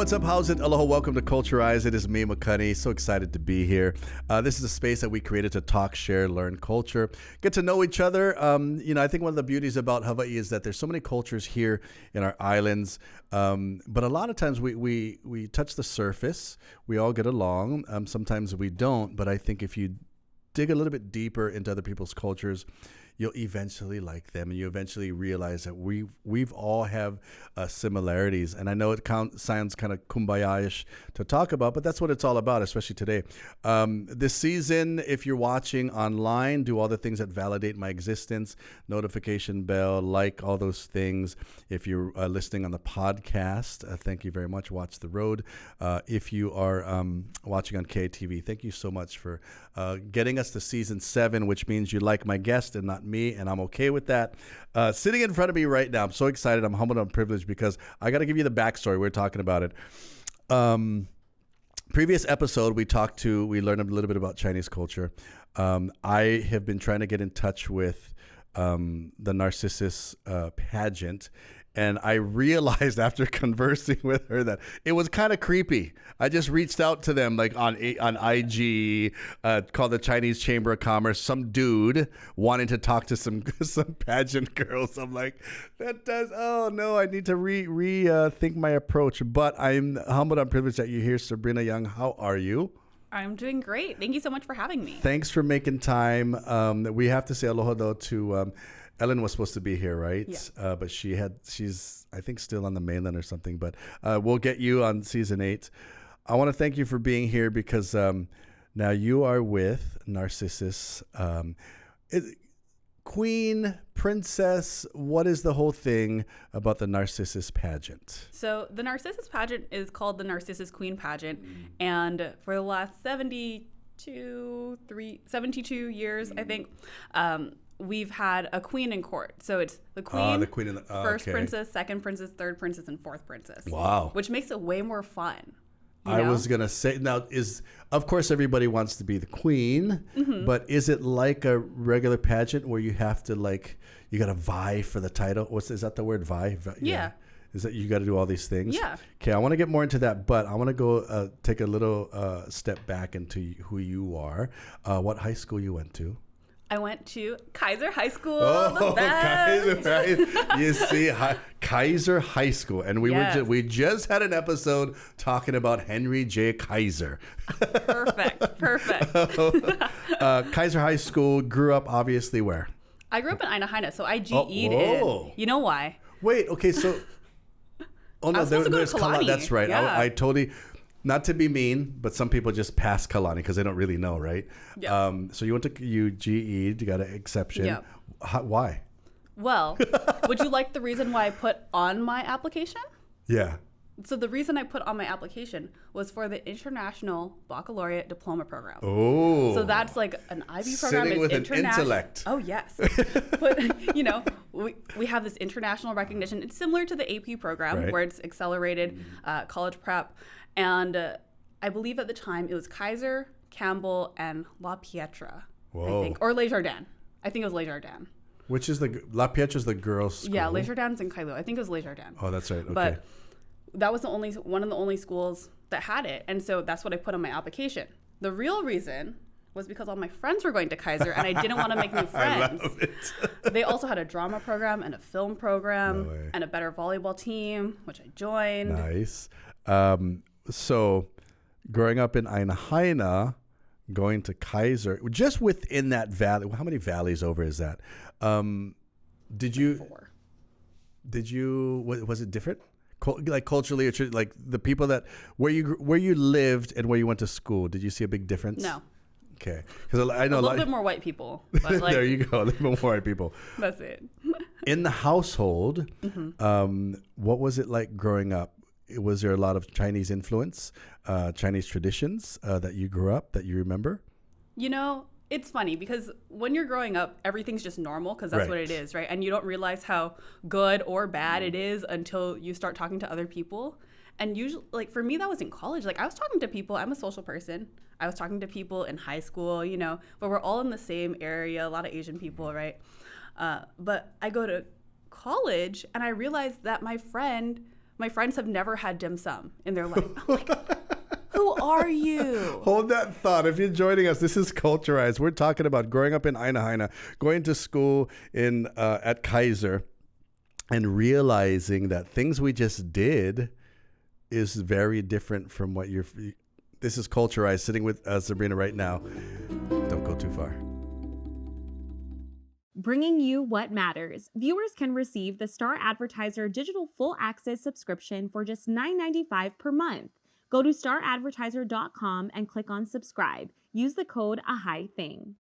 what's up? How's it? Aloha, welcome to Culturize. It is me, McCunny. So excited to be here. This is a space that we created to talk, share, learn culture, get to know each other. I think one of the beauties about Hawaii is that there's so many cultures here in our islands. But a lot of times we touch the surface. We all get along. Sometimes we don't. But I think if you dig a little bit deeper into other people's cultures, you'll eventually like them, and you eventually realize that we've all have similarities. And I know it sounds kind of kumbaya-ish to talk about, but that's what it's all about, especially today. This season, if you're watching online, do all the things that validate my existence, notification bell, like all those things. If you're listening on the podcast, thank you very much. Watch the road. If you are watching on KTV, thank you so much for getting us to season 7, which means you like my guest and not me, and I'm okay with that. Sitting in front of me right now, I'm so excited. I'm humbled and privileged because I got to give you the backstory. We're talking about it. Previous episode, we learned a little bit about Chinese culture. I have been trying to get in touch with the Narcissus pageant, and I realized after conversing with her that it was kind of creepy. I just reached out to them like on IG, called the Chinese Chamber of Commerce. Some dude wanting to talk to some pageant girls. I'm like, oh no, I need to rethink my approach. But I'm humbled and privileged that you're here, Sabrina Young. How are you? I'm doing great. Thank you so much for having me. Thanks for making time. We have to say aloha though to Ellen was supposed to be here, right? Yeah. But she's I think still on the mainland or something. But we'll get you on season 8. I want to thank you for being here because now you are with Narcissus. Queen, princess, what is the whole thing about the Narcissus pageant? So the Narcissus pageant is called the Narcissus Queen Pageant. And for the last 72 years, I think, we've had a queen in court. So it's the queen, first princess, second princess, third princess, and fourth princess. Wow. Which makes it way more fun. I was going to say, now of course everybody wants to be the queen, but is it like a regular pageant where you have to you got to vie for the title? Is that the word vie? Yeah. Is that you got to do all these things? Yeah. Okay, I want to get more into that, but I want to go take a little step back into who you are. What high school you went to? I went to Kaiser High School. Oh, the best. Kaiser! You see, Kaiser High School, and we just had an episode talking about Henry J. Kaiser. Perfect. Kaiser High School. Grew up obviously where? I grew up in Aina, so I GE'd in. You know why? Wait, okay, so I was supposed to go to Kalani. That's right. Yeah. I totally. Not to be mean, but some people just pass Kalani because they don't really know, right? Yeah. So you went to GE'd, you got an exception. Yeah. Why? Well, would you like the reason why I put on my application? Yeah. So the reason I put on my application was for the International Baccalaureate Diploma Program. Oh. So that's like an IB program. Sitting with an intellect. Oh, yes. But, we have this international recognition. It's similar to the AP program, right, where it's accelerated college prep. And I believe at the time it was Kaiser, Campbell, and La Pietra, I think. Or Les Jardins. I think it was Les Jardins. Which is La Pietra's the girls' school. Yeah, Les Jardins in Kailua. I think it was Les Jardins. Oh, that's right. Okay. But that was one of the only schools that had it. And so that's what I put on my application. The real reason was because all my friends were going to Kaiser and I didn't want to make new friends. I love it. They also had a drama program and a film program and a better volleyball team, which I joined. Nice. So growing up in Aina, going to Kaiser, just within that valley, how many valleys over is that? Did you, 4. Was it different? Like culturally, or like the people where you lived and where you went to school, did you see a big difference? No. Okay. Because I know a little bit more white people. But there you go. A little bit more white people. That's it. In the household, what was it like growing up? Was there a lot of Chinese influence, Chinese traditions that you grew up, that you remember? It's funny because when you're growing up, everything's just normal because that's what it is, right? And you don't realize how good or bad it is until you start talking to other people. And usually, for me, that was in college. I was talking to people. I'm a social person. I was talking to people in high school, but we're all in the same area, a lot of Asian people, right? But I go to college and I realized that my friend my friends have never had dim sum in their life. I'm like, who are you? Hold that thought. If you're joining us, this is Culturized. We're talking about growing up in Aina, going to school in at Kaiser, and realizing that things we just did is very different from what you're. This is Culturized, sitting with Sabrina right now. Don't go too far. Bringing you what matters. Viewers can receive the Star Advertiser Digital Full Access subscription for just $9.95 per month. Go to staradvertiser.com and click on subscribe. Use the code AHITHING.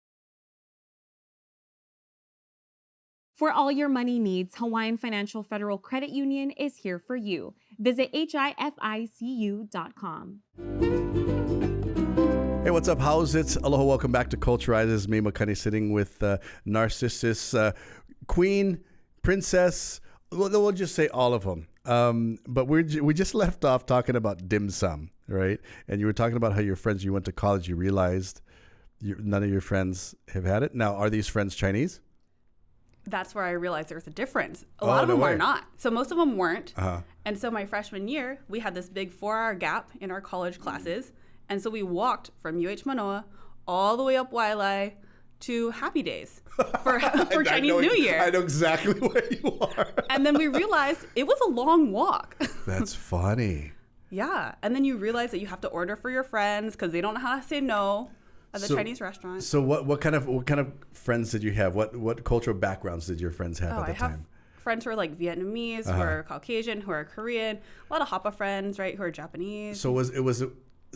For all your money needs, Hawaiian Financial Federal Credit Union is here for you. Visit HIFICU.com. Hey, what's up? How's it? Aloha, welcome back to Culturized. This is me, Makani, sitting with Narcissus Queen, Princess. We'll just say all of them. But we just left off talking about dim sum, right? And you were talking about how your friends, you went to college, you realized none of your friends have had it. Now, are these friends Chinese? That's where I realized there was a difference. A lot of them are not. So most of them weren't. And so my freshman year, we had this big 4-hour gap in our college classes. And so we walked from UH Manoa all the way up Wailea to Happy Days for Chinese New Year. I know exactly where you are. And then we realized it was a long walk. That's funny. Yeah. And then you realize that you have to order for your friends because they don't know how to say no at the Chinese restaurant. So what kind of friends did you have? What cultural backgrounds did your friends have at the time? I have friends who are like Vietnamese, who are Caucasian, who are Korean, a lot of Hapa friends, right, who are Japanese. So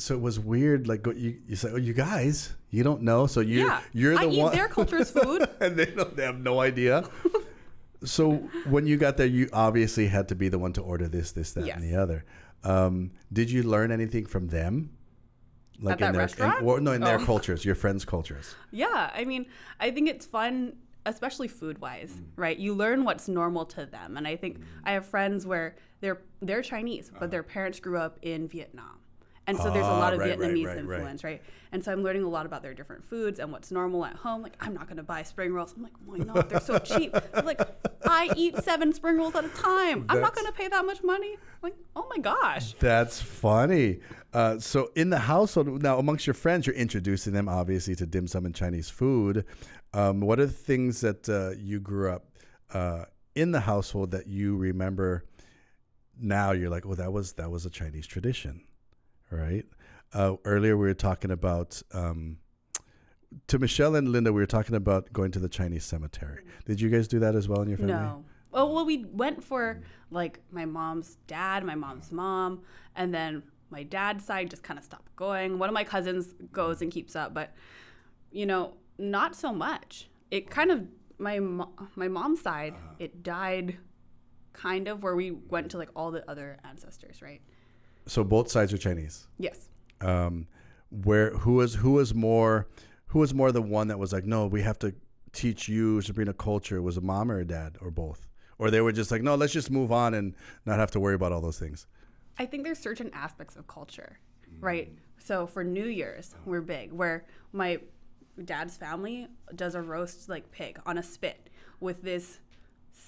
it was weird. Like you say, oh, you guys, you don't know. So you're the one. I eat their culture's food, and they have no idea. So when you got there, you obviously had to be the one to order this, that, and the other. Did you learn anything from them? Like at that restaurant? In their cultures, your friends' cultures. Yeah, I mean, I think it's fun, especially food-wise, right? You learn what's normal to them, and I think I have friends where they're Chinese, but their parents grew up in Vietnam. And so there's a lot of Vietnamese influence, right? And so I'm learning a lot about their different foods and what's normal at home. Like, I'm not going to buy spring rolls. I'm like, why not? They're so cheap. They're like, I eat 7 spring rolls at a time. I'm not going to pay that much money. I'm like, oh my gosh. That's funny. So in the household, now amongst your friends, you're introducing them obviously to dim sum and Chinese food. What are the things that you grew up in the household that you remember now? You're like, oh, that was a Chinese tradition. Right. Earlier, we were talking about, to Michelle and Linda, we were talking about going to the Chinese cemetery. Did you guys do that as well in your family? No. Well, we went for like my mom's dad, my mom's mom, and then my dad's side just kind of stopped going. One of my cousins goes and keeps up, but, not so much. It kind of, my mom's side, it died kind of where we went to like all the other ancestors, right? So both sides are Chinese. Yes. Who was more the one that was like, no, we have to teach you Sabrina culture? Was a mom or a dad or both? Or they were just like, no, let's just move on and not have to worry about all those things? I think there's certain aspects of culture, right? So for New Year's, we're big, where my dad's family does a roast like pig on a spit with this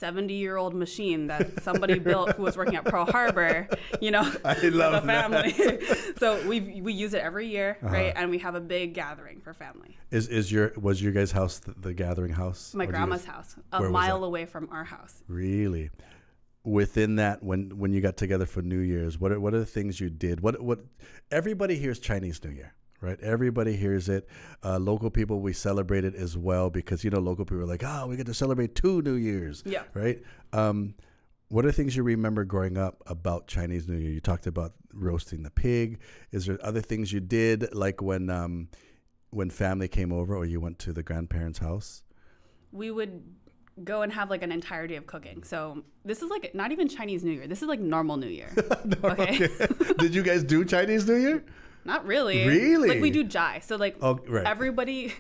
70-year-old machine that somebody built who was working at Pearl Harbor, I love the family. So we use it every year, right? And we have a big gathering for family. Was your guys' house the gathering house? My grandma's house, a mile away from our house. Really? Within that, when you got together for New Year's, what are the things you did? What everybody hears Chinese New Year. Right, everybody hears it. Local people, we celebrate it as well because local people are like, we get to celebrate 2 New Years. Yeah. Right. What are things you remember growing up about Chinese New Year? You talked about roasting the pig. Is there other things you did, like when family came over or you went to the grandparents' house? We would go and have like an entire day of cooking. So this is like not even Chinese New Year. This is like normal New Year. Okay. Did you guys do Chinese New Year? Not really. Really? Like we do jai. So like everybody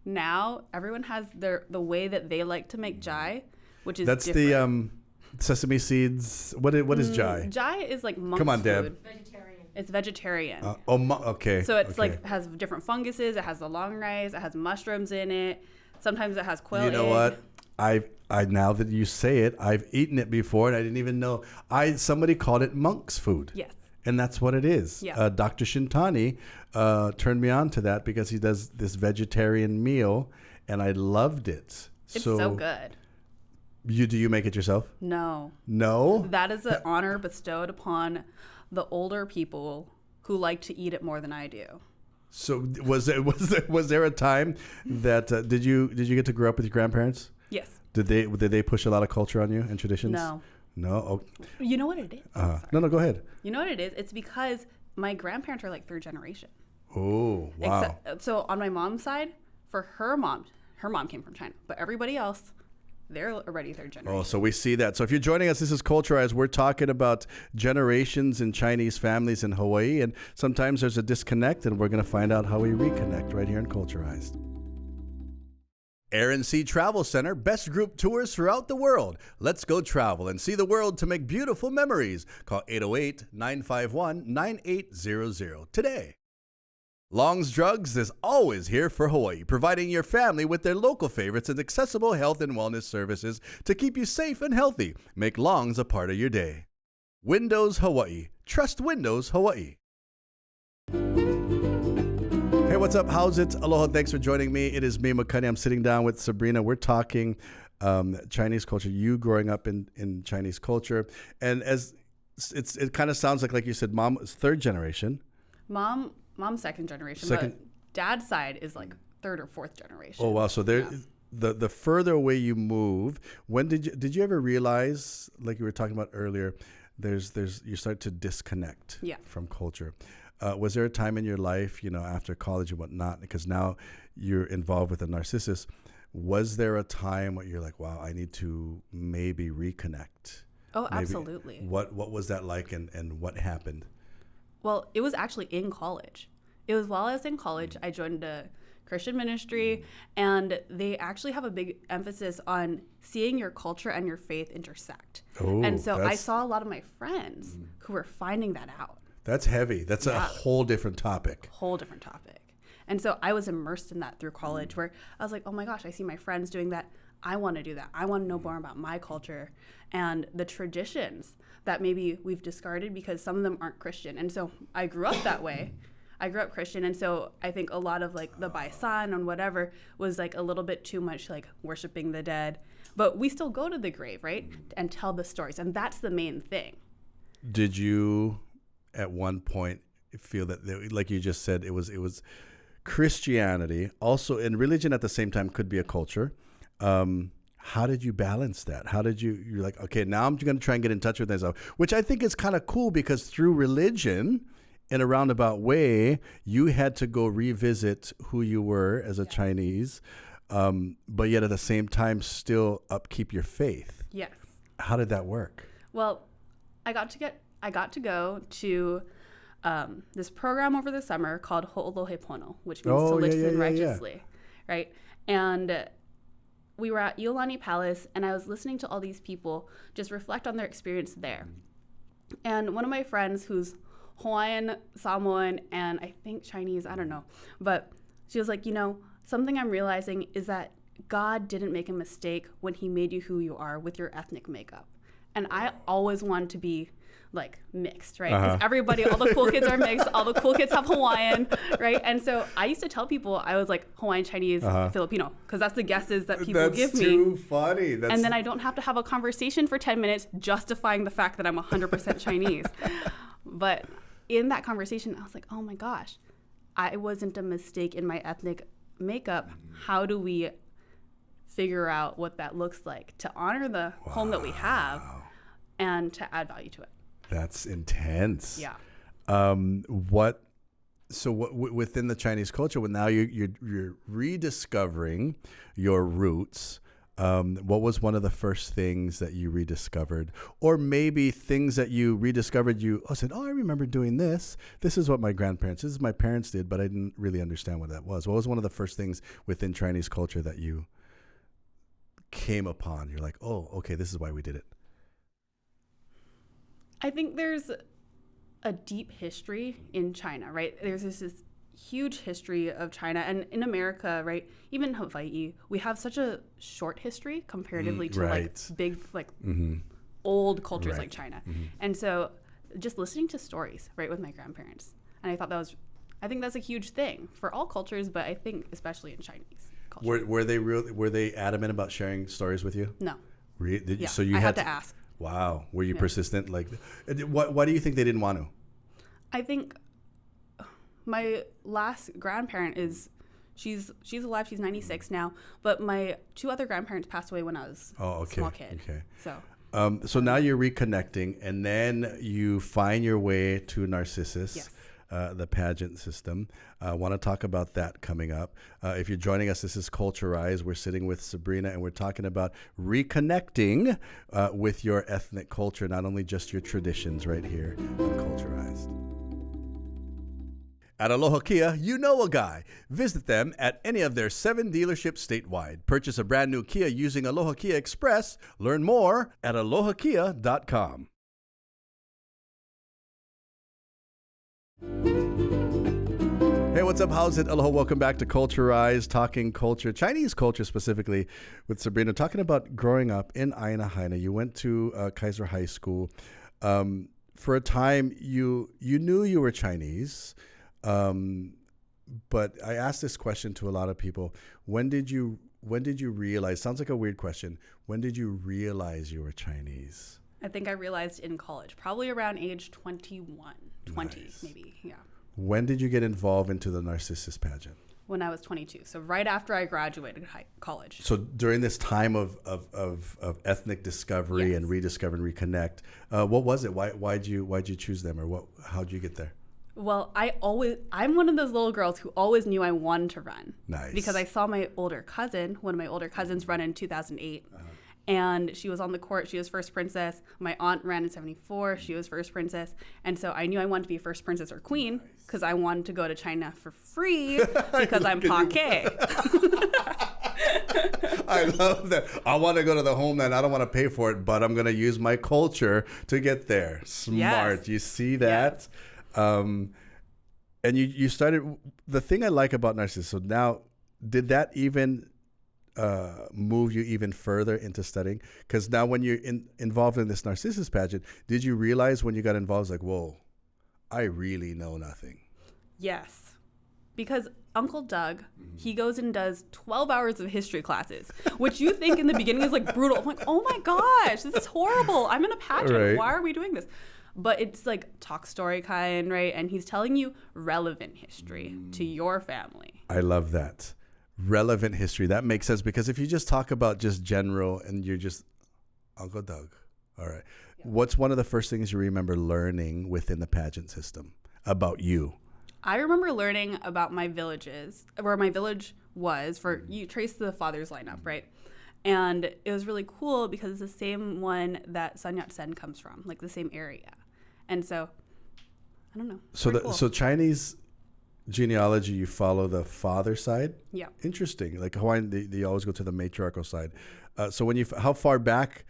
now, everyone has the way that they like to make jai, which is that's different. The sesame seeds. What is jai? Jai is like monk's Come on, food. Deb. Vegetarian. It's vegetarian. Okay. So it's like has different funguses. It has the long rice. It has mushrooms in it. Sometimes it has quail egg. You know what? I now that you say it, I've eaten it before and I didn't even know. Somebody called it monk's food. Yes. And that's what it is. Yeah. Dr. Shintani turned me on to that because he does this vegetarian meal, and I loved it. It's so good. Do you make it yourself? No. No? That is an honor bestowed upon the older people who like to eat it more than I do. So was there a time that did you get to grow up with your grandparents? Yes. Did they push a lot of culture on you and traditions? No. No. Oh. You know what it is? No, go ahead. You know what it is? It's because my grandparents are like third generation. Oh, wow. So on my mom's side, for her mom came from China, but everybody else, they're already third generation. Oh, so we see that. So if you're joining us, this is Culturized. We're talking about generations in Chinese families in Hawaii, and sometimes there's a disconnect, and we're going to find out how we reconnect right here in Culturized. Air & Sea Travel Center, best group tours throughout the world. Let's go travel and see the world to make beautiful memories. Call 808-951-9800 today. Long's Drugs is always here for Hawaii, providing your family with their local favorites and accessible health and wellness services to keep you safe and healthy. Make Long's a part of your day. Windows Hawaii. Trust Windows Hawaii. Hey, what's up? How's it? Aloha. Thanks for joining me. It is me, Makani. I'm sitting down with Sabrina. We're talking Chinese culture, you growing up in Chinese culture. And as it kind of sounds like you said, mom is third generation. Mom's second generation, but dad's side is like third or fourth generation. Oh, wow. So the further away you move, when did you ever realize, like you were talking about earlier, you start to disconnect from culture? Was there a time in your life, after college and whatnot, because now you're involved with a Narcissus, was there a time where you're like, wow, I need to maybe reconnect? Oh, absolutely. What was that like, and what happened? Well, it was actually in college. It was while I was in college, I joined a Christian ministry, and they actually have a big emphasis on seeing your culture and your faith intersect. Oh, and so I saw a lot of my friends who were finding that out. That's heavy. That's a whole different topic. And so I was immersed in that through college, where I was like, oh my gosh, I see my friends doing that. I want to do that. I want to know more about my culture and the traditions that maybe we've discarded because some of them aren't Christian. And so I grew up that way. I grew up Christian. And so I think a lot of like the baisan and whatever was like a little bit too much like worshiping the dead. But we still go to the grave, right? And tell the stories. And that's the main thing. Did you at one point feel that, like you just said, it was Christianity also, and religion at the same time could be a culture? How did you balance that? You're like, okay, now I'm going to try and get in touch with myself, which I think is kind of cool, because through religion, in a roundabout way, you had to go revisit who you were as a Chinese, but yet at the same time still upkeep your faith. Yes. How did that work? Well, I got to go to this program over the summer called Ho'olohepono, which means to live righteously, right? And we were at Iolani Palace, and I was listening to all these people just reflect on their experience there. And one of my friends, who's Hawaiian, Samoan, and I think Chinese, I don't know, but she was like, something I'm realizing is that God didn't make a mistake when he made you who you are with your ethnic makeup. And I always wanted to be like mixed, right? Because everybody, all the cool kids are mixed. All the cool kids have Hawaiian, right? And so I used to tell people I was like Hawaiian, Chinese, Filipino, because that's the guesses that people give me. That's too funny. And then I don't have to have a conversation for 10 minutes justifying the fact that I'm 100% Chinese. But in that conversation, I was like, oh my gosh, I wasn't a mistake in my ethnic makeup. How do we figure out what that looks like to honor the home that we have and to add value to it? That's intense. Yeah. Within the Chinese culture, when now you're rediscovering your roots, what was one of the first things that you rediscovered, or maybe things that you rediscovered? Said, I remember doing this. This is what my parents did, but I didn't really understand what that was. What was one of the first things within Chinese culture that you came upon? You're like, oh, okay, this is why we did it. I think there's a deep history in China, right? There's this huge history of China, and in America, right? Even Hawaii, we have such a short history comparatively to like big, like old cultures like China. And so, just listening to stories, right, with my grandparents, and I think that's a huge thing for all cultures, but I think especially in Chinese culture. Were they adamant about sharing stories with you? No. So you I had to ask. Wow. Were you persistent? Like, why do you think they didn't want to? I think my last grandparent she's alive. She's 96 now. But my 2 other grandparents passed away when I was a small kid. Okay. So now you're reconnecting, and then you find your way to Narcissus. Yes. The pageant system. I want to talk about that coming up. If you're joining us, this is Culturize. We're sitting with Sabrina, and we're talking about reconnecting with your ethnic culture, not only just your traditions, right here on Culturized. At Aloha Kia, you know a guy. Visit them at any of their 7 dealerships statewide. Purchase a brand new Kia using Aloha Kia Express. Learn more at alohakia.com. Hey, what's up? How's it? Aloha. Welcome back to Culturize, talking culture, Chinese culture specifically, with Sabrina, talking about growing up in Aina Haina. You went to Kaiser High School. For a time, you knew you were Chinese, but I asked this question to a lot of people. When did you realize? Sounds like a weird question. When did you realize you were Chinese? I think I realized in college, probably around age 21, 20 Nice. maybe, yeah. When did you get involved into the Narcissus pageant? When I was 22, so right after I graduated college. So during this time of ethnic discovery Yes. and rediscover and reconnect, what was it? Why'd you choose them, or how'd you get there? Well, I'm one of those little girls who always knew I wanted to run. Nice. Because I saw one of my older cousins run in 2008. And she was on the court. She was first princess. My aunt ran in 74. She was first princess. And so I knew I wanted to be first princess or queen because I wanted to go to China for free because I'm Pake. I love that. I want to go to the homeland. I don't want to pay for it, but I'm going to use my culture to get there. Smart. Yes. You see that? Yes. And you started, the thing I like about Narcissus, so now, did that even move you even further into studying? Because now when you're involved in this Narcissus pageant, did you realize when you got involved, like, whoa, I really know nothing? Yes. Because Uncle Doug, he goes and does 12 hours of history classes, which you think in the beginning is like brutal. I'm like, oh my gosh, this is horrible. I'm in a pageant. Right. Why are we doing this? But it's like talk story kind, right? And he's telling you relevant history to your family. I love that. Relevant history. That makes sense, because if you just talk about just general and you're just Uncle Doug. All right. Yeah. What's one of the first things you remember learning within the pageant system about you? I remember learning about my villages, where my village was, for you trace the father's lineup, right? And it was really cool because it's the same one that Sun Yat-sen comes from, like the same area. And so, I don't know. So Chinese genealogy, you follow the father side? Yeah. Interesting. Like Hawaiian, they always go to the matriarchal side. So how far back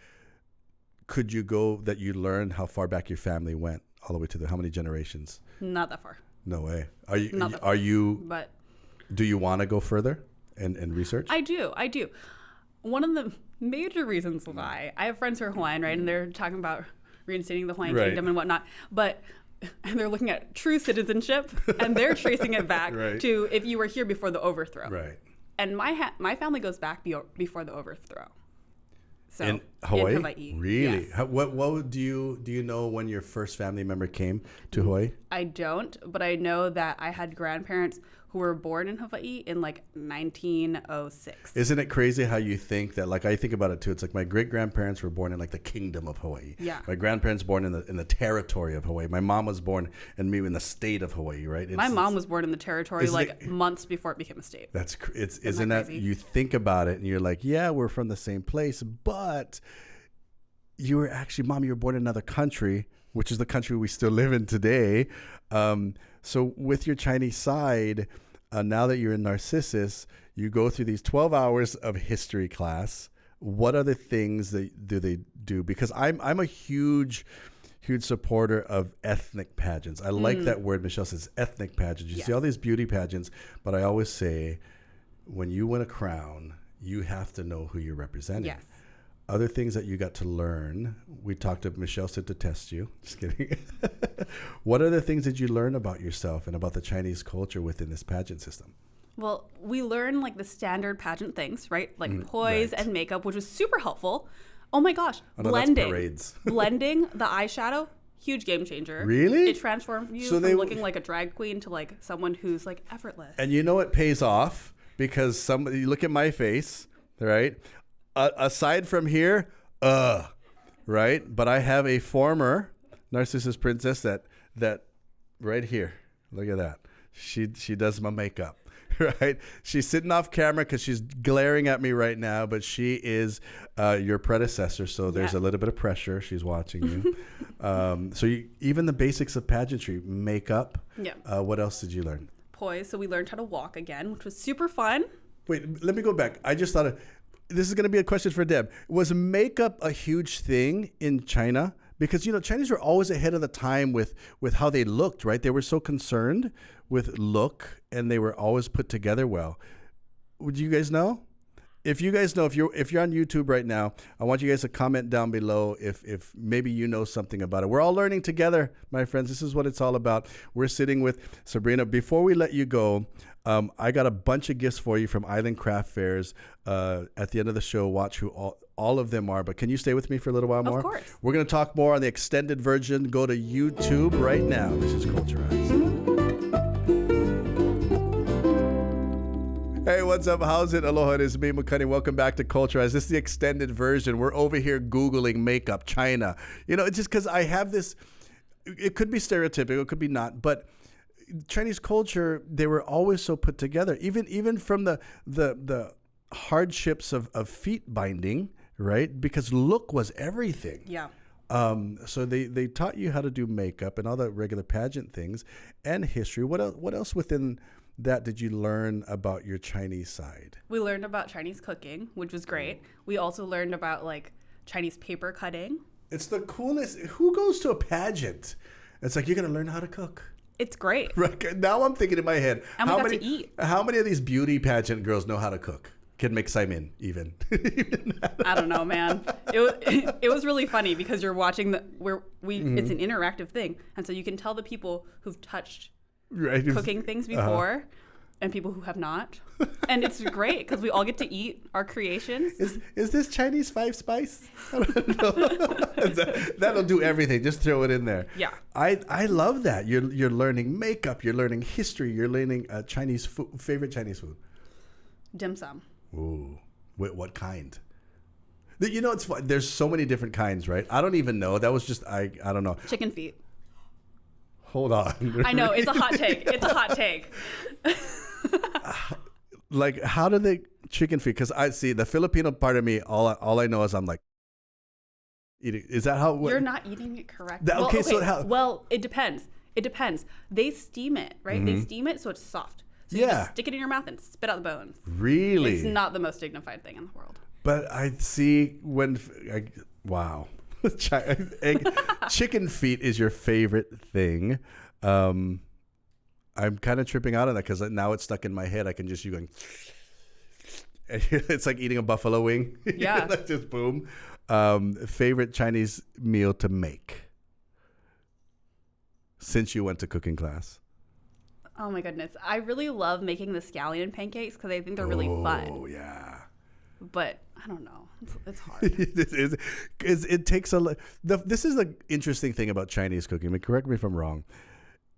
could you go that you learned how far back your family went, all the way to how many generations? Not that far. No way. But do you want to go further and research? I do. One of the major reasons why, I have friends who are Hawaiian, right? And they're talking about reinstating the Hawaiian kingdom and whatnot. But they're looking at true citizenship, and they're tracing it back to if you were here before the overthrow. Right. And my family goes back before the overthrow. So in Hawaii? In Hawaii. Really? Yes. What do you know when your first family member came to Hawaii? I don't, but I know that I had grandparents who were born in Hawaii in like 1906. Isn't it crazy how you think that? Like, I think about it too. It's like my great grandparents were born in like the kingdom of Hawaii. Yeah. My grandparents born in the territory of Hawaii. My mom was born in the state of Hawaii, right? My mom was born in the territory months before it became a state. Isn't that you think about it and you're like, yeah, we're from the same place, but you were actually, Mom, you were born in another country, which is the country we still live in today. So with your Chinese side, now that you're in Narcissus, you go through these 12 hours of history class. What other things do they do? Because I'm a huge huge supporter of ethnic pageants. I like that word. Michelle says ethnic pageants. You see all these beauty pageants, but I always say when you win a crown, you have to know who you're representing. Yes. Other things that you got to learn. We talked to Michelle said to test you. Just kidding. What other things did you learn about yourself and about the Chinese culture within this pageant system? Well, we learn like the standard pageant things, right? Like poise and makeup, which was super helpful. Oh my gosh, blending. That's parades. Blending the eyeshadow, huge game changer. Really? It transformed you from looking like a drag queen to like someone who's like effortless. And you know it pays off because you look at my face, right? Aside from here, right? But I have a former Narcissus princess that right here. Look at that. She does my makeup. Right, she's sitting off camera because she's glaring at me right now, but she is your predecessor, so there's a little bit of pressure. She's watching you. Even the basics of pageantry, makeup. Yeah. What else did you learn? Poise. So we learned how to walk again, which was super fun. Wait, let me go back. I just thought this is going to be a question for Deb. Was makeup a huge thing in China? Because, Chinese were always ahead of the time with how they looked, right? They were so concerned with look, and they were always put together well. Would you guys know? If you guys know, if you're on YouTube right now, I want you guys to comment down below if maybe you know something about it. We're all learning together, my friends. This is what it's all about. We're sitting with Sabrina. Before we let you go, I got a bunch of gifts for you from Island Craft Fairs. At the end of the show, watch who all of them are. But can you stay with me for a little while more? Of course. We're going to talk more on the extended version. Go to YouTube right now. This is Culturized. Hey, what's up? How's it? Aloha, it is me, Makani. Welcome back to Culturized. This is the extended version. We're over here Googling makeup, China. It's just because I have this, it could be stereotypical, it could be not, but Chinese culture, they were always so put together. Even from the hardships of feet binding, right? Because look was everything. Yeah. So they taught you how to do makeup and all the regular pageant things and history. What else within that did you learn about your Chinese side? We learned about Chinese cooking, which was great. We also learned about like Chinese paper cutting. It's the coolest. Who goes to a pageant? It's like, you're going to learn how to cook. It's great. Right. Now I'm thinking in my head, and we got to eat. How many of these beauty pageant girls know how to cook? Can make Simon even. I don't know, man. It was really funny because you're watching it's an interactive thing, and so you can tell the people who've touched cooking things before and people who have not, and it's great because we all get to eat our creations. Is this Chinese 5 spice? I don't know. That'll do everything. Just throw it in there. Yeah. I love that. You're learning makeup. You're learning history. You're learning Chinese food. Favorite Chinese food? Dim sum. Ooh, wait, what kind? It's fun. There's so many different kinds, right? I don't even know. That was just I don't know. Chicken feet. Hold on. I know, it's a hot take. It's a hot take. Like, how do they chicken feet? Because I see the Filipino part of me. All I know is I'm like eating. Is that how? You're not eating it correctly. Well, it depends. It depends. They steam it, right? Mm-hmm. They steam it so it's soft. So you just stick it in your mouth and spit out the bones. Really? It's not the most dignified thing in the world. But I see wow. Chicken feet is your favorite thing. I'm kind of tripping out on that because now it's stuck in my head. I can just you going. It's like eating a buffalo wing. Yeah. Like just boom. Favorite Chinese meal to make since you went to cooking class? Oh my goodness. I really love making the scallion pancakes because I think they're really fun. Oh, yeah. But I don't know. It's hard. It takes this is the interesting thing about Chinese cooking. I mean, correct me if I'm wrong.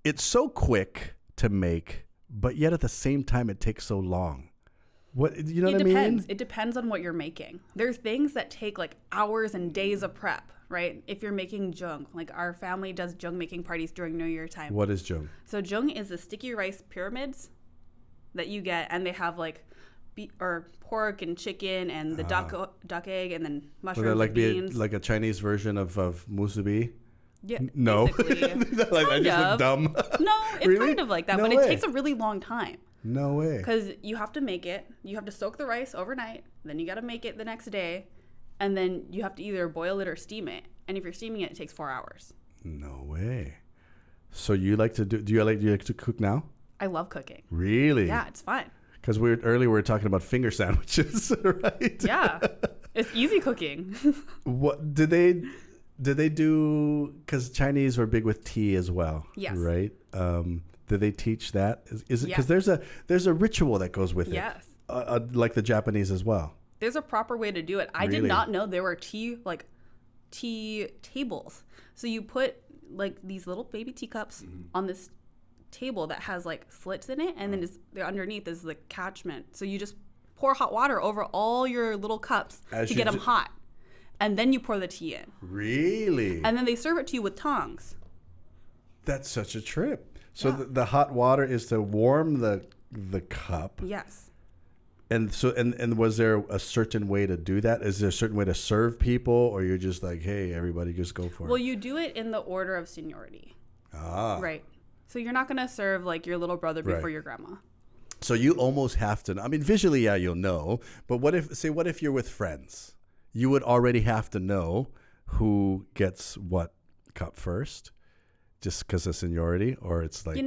It's so quick to make, but yet at the same time, it takes so long. What I mean? It depends on what you're making. There's things that take like hours and days of prep, right? If you're making jung, like our family does jung making parties during New Year time. What is jung? So jung is the sticky rice pyramids that you get, and they have like pork and chicken and the duck egg and then mushrooms and beans. Like a Chinese version of musubi? Yeah. No. I just look dumb. No, it's really? Kind of like that, No but way. It takes a really long time. No way. Because you have to make it. You have to soak the rice overnight. Then you got to make it the next day. And then you have to either boil it or steam it. And if you're steaming it, it takes 4 hours. No way. So you like to do you like to cook now? I love cooking. Really? Yeah, it's fun. Because earlier we were talking about finger sandwiches, right? Yeah, it's easy cooking. What did they do? Because Chinese were big with tea as well. Yes. Right. Did they teach that? Is it because Yes. there's a ritual that goes with it? Yes. Like the Japanese as well. There's a proper way to do it. I did Really? not know there were tea tables. So you put like these little baby teacups on this table that has like slits in it, and then underneath is the catchment. So you just pour hot water over all your little cups to get them hot, and then you pour the tea in. Really? And then they serve it to you with tongs. That's such a trip. So the hot water is to warm the cup. Yes. And so and was there a certain way to do that? Is there a certain way to serve people, or you're just like, hey, everybody just go for it? Well, you do it in the order of seniority. Ah. Right. So you're not going to serve like your little brother before your grandma. So you almost have to. I mean, visually, yeah, you'll know. But what if you're with friends? You would already have to know who gets what cup first, just because of seniority, or it's like.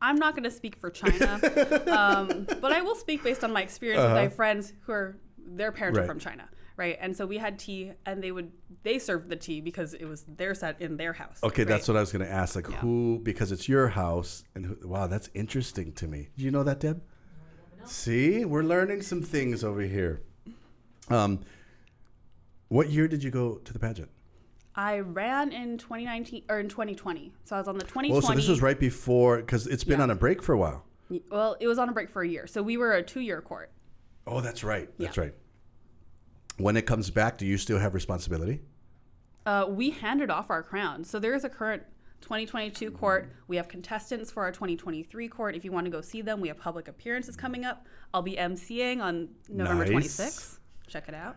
I'm not going to speak for China, but I will speak based on my experience with my friends their parents are from China, right? And so we had tea, and they served the tea because it was their set in their house. Okay, right? that's what I was going to ask. Like who, because it's your house, and wow, that's interesting to me. Do you know that, Deb? See, we're learning some things over here. What year did you go to the pageant? I ran in 2019 or in 2020. So I was on the 2020. Oh, so this was right before, because it's been on a break for a while. Well, it was on a break for a year. So we were a 2-year court. Oh, that's right. That's right. When it comes back, do you still have responsibility? We handed off our crown. So there is a current 2022 court. We have contestants for our 2023 court. If you want to go see them, we have public appearances coming up. I'll be emceeing on November 26th. Check it out.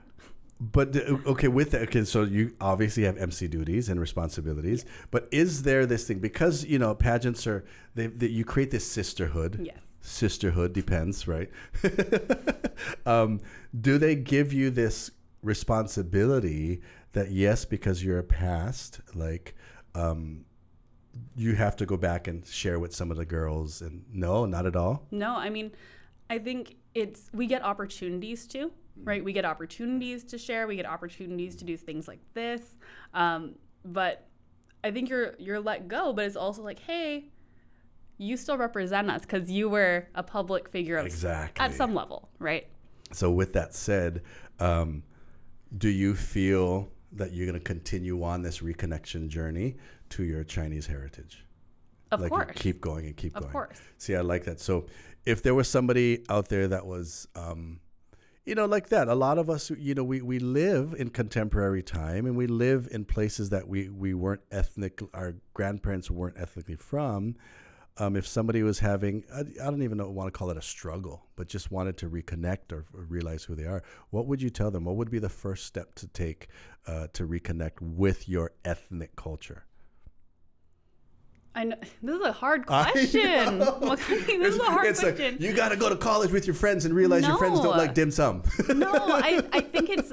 But okay, with that, okay, so you obviously have MC duties and responsibilities. But is there this thing, because pageants are you create this sisterhood? Yes. Sisterhood depends, right? Do they give you this responsibility that yes, because you're a past, like you have to go back and share with some of the girls? And no, not at all. No, I mean, I think we get opportunities to. Right, we get opportunities to share. We get opportunities to do things like this, but I think you're let go. But it's also like, hey, you still represent us because you were a public figure at some level, right? So with that said, do you feel that you're going to continue on this reconnection journey to your Chinese heritage? Of course. Keep going and keep going. Of course. See, I like that. So if there was somebody out there that was like that. A lot of us, we live in contemporary time, and we live in places that we weren't our grandparents weren't ethnically from. If somebody was having, I don't even want to call it a struggle, but just wanted to reconnect or realize who they are, what would you tell them? What would be the first step to take to reconnect with your ethnic culture? I know this is a hard question. This is a hard question. Like, you got to go to college with your friends and realize your friends don't like dim sum. No, I think it's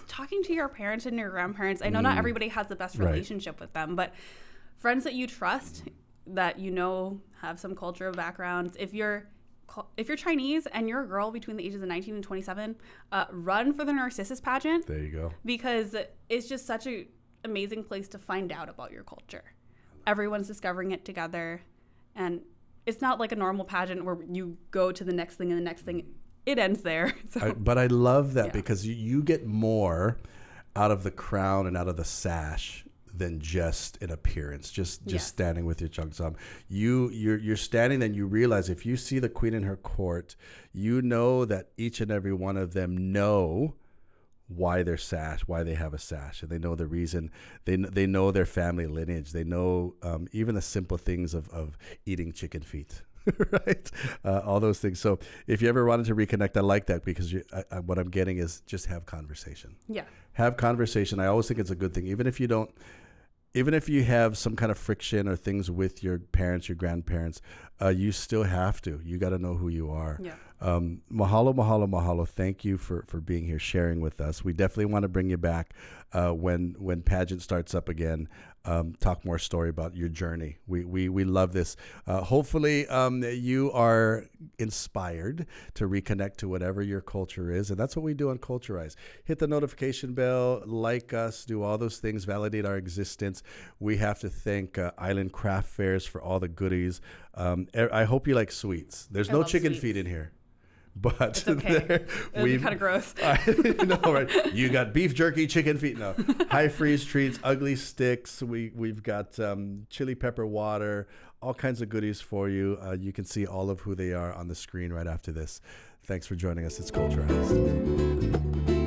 talking to your parents and your grandparents. I know not everybody has the best relationship with them, but friends that you trust, that have some cultural backgrounds. If you're Chinese and you're a girl between the ages of 19 and 27, run for the Narcissus pageant. There you go. Because it's just such an amazing place to find out about your culture. Everyone's discovering it together, and it's not like a normal pageant where you go to the next thing and the next thing. It ends there. So. But I love that because you get more out of the crown and out of the sash than just an appearance, just standing with your cheongsam. You're standing, then you realize if you see the queen in her court, you know that each and every one of them know why they have a sash, and they know the reason. They know their family lineage. They know even the simple things of eating chicken feet, right? All those things. So if you ever wanted to reconnect, I like that, because what I'm getting is just have conversation. Yeah, have conversation. I always think it's a good thing, even if you have some kind of friction or things with your parents, your grandparents, you still have to. You got to know who you are. Yeah. Mahalo. Thank you for being here, sharing with us. We definitely want to bring you back when pageant starts up again. talk more story about your journey. We love this. Hopefully, you are inspired to reconnect to whatever your culture is. And that's what we do on Culturize. Hit the notification bell, like us, do all those things, validate our existence. We have to thank Island Craft Fairs for all the goodies. I hope you like sweets. There's no chicken feet in here. But it's okay. It'll be kind of gross. No, right? You got beef jerky, chicken feet. No, high freeze treats, ugly sticks. We've got chili pepper water, all kinds of goodies for you. You can see all of who they are on the screen right after this. Thanks for joining us. It's Culturized.